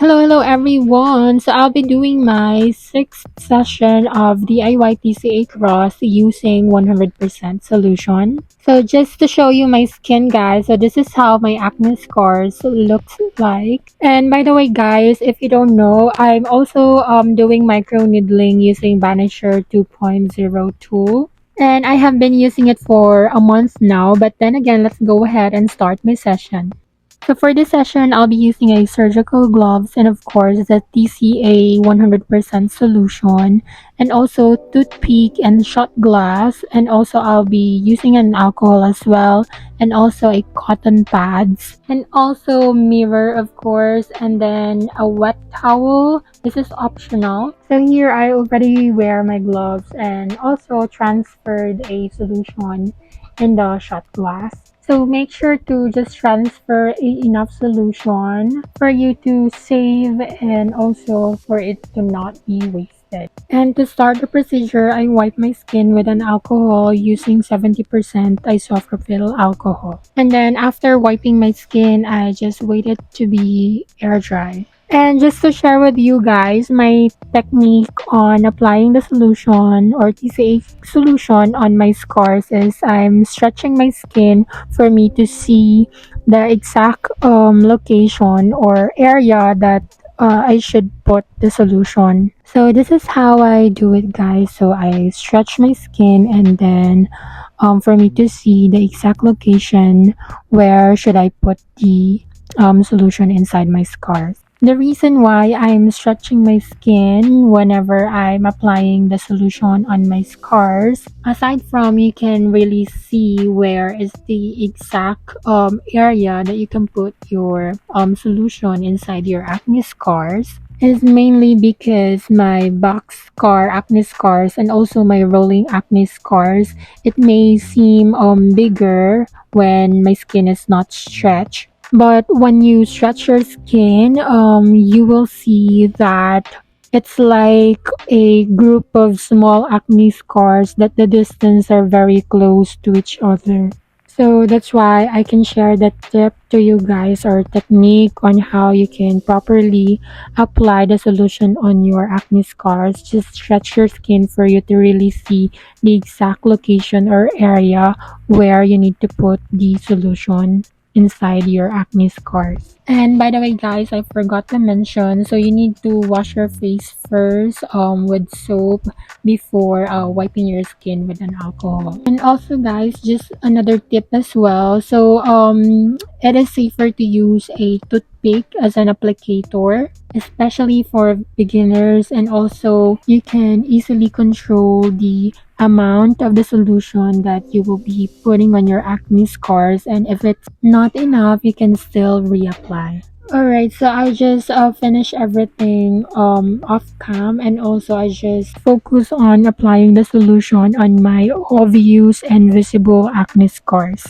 Hello everyone. So I'll be doing my sixth session of DIY TCA cross using 100% solution. So just to show you my skin, guys, so this is how my acne scars looks like. And by the way, guys, if you don't know, I'm also doing micro needling using Banisher 2.0 tool. And I have been using it for a month now, but then again, let's go ahead and start my session. So for this session, I'll be using a surgical gloves and of course the TCA 100% solution and also toothpick and shot glass, and also I'll be using an alcohol as well, and also a cotton pads and also mirror of course, and then a wet towel. This is optional. So here I already wear my gloves and also transferred a solution in the shot glass. So make sure to just transfer enough solution for you to save and also for it to not be wasted. And to start the procedure, I wipe my skin with an alcohol using 70% isopropyl alcohol. And then after wiping my skin, I just wait it to be air dry. And just to share with you guys my technique on applying the solution or TCA solution on my scars is I'm stretching my skin for me to see the exact location or area that I should put the solution. So this is how I do it, guys. So I stretch my skin and then for me to see the exact location where should I put the solution inside my scars. The reason why I'm stretching my skin whenever I'm applying the solution on my scars, aside from you can really see where is the exact area that you can put your solution inside your acne scars, is mainly because my box scar acne scars and also my rolling acne scars, it may seem bigger when my skin is not stretched, but when you stretch your skin, you will see that it's like a group of small acne scars that the distance are very close to each other. So that's why I can share that tip to you guys or technique on how you can properly apply the solution on your acne scars. Just stretch your skin for you to really see the exact location or area where you need to put the solution inside your acne scars. And by the way, guys, I forgot to mention, so you need to wash your face first with soap before wiping your skin with an alcohol. And also, guys, just another tip as well. So it is safer to use a toothpick as an applicator, especially for beginners, and also you can easily control the amount of the solution that you will be putting on your acne scars, and if it's not enough you can still reapply. Alright, so I just finish everything off cam, and also I just focus on applying the solution on my obvious and visible acne scars.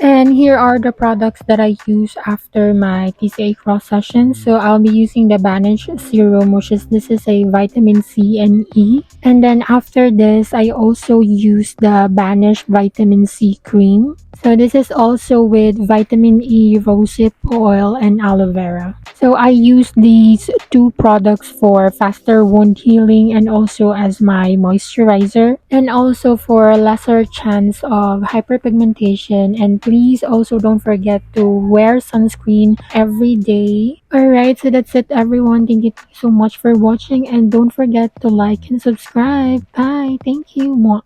And here are the products that I use after my TCA cross session. So I'll be using the Banish serum, which is this is a vitamin C and E. And then after this, I also use the Banish vitamin C cream. So this is also with vitamin E, rosehip oil, and aloe vera. So I use these two products for faster wound healing and also as my moisturizer, and also for lesser chance of hyperpigmentation. And please also don't forget to wear sunscreen every day. Alright, so that's it everyone. Thank you so much for watching, and don't forget to like and subscribe. Bye. Thank you. Mwah.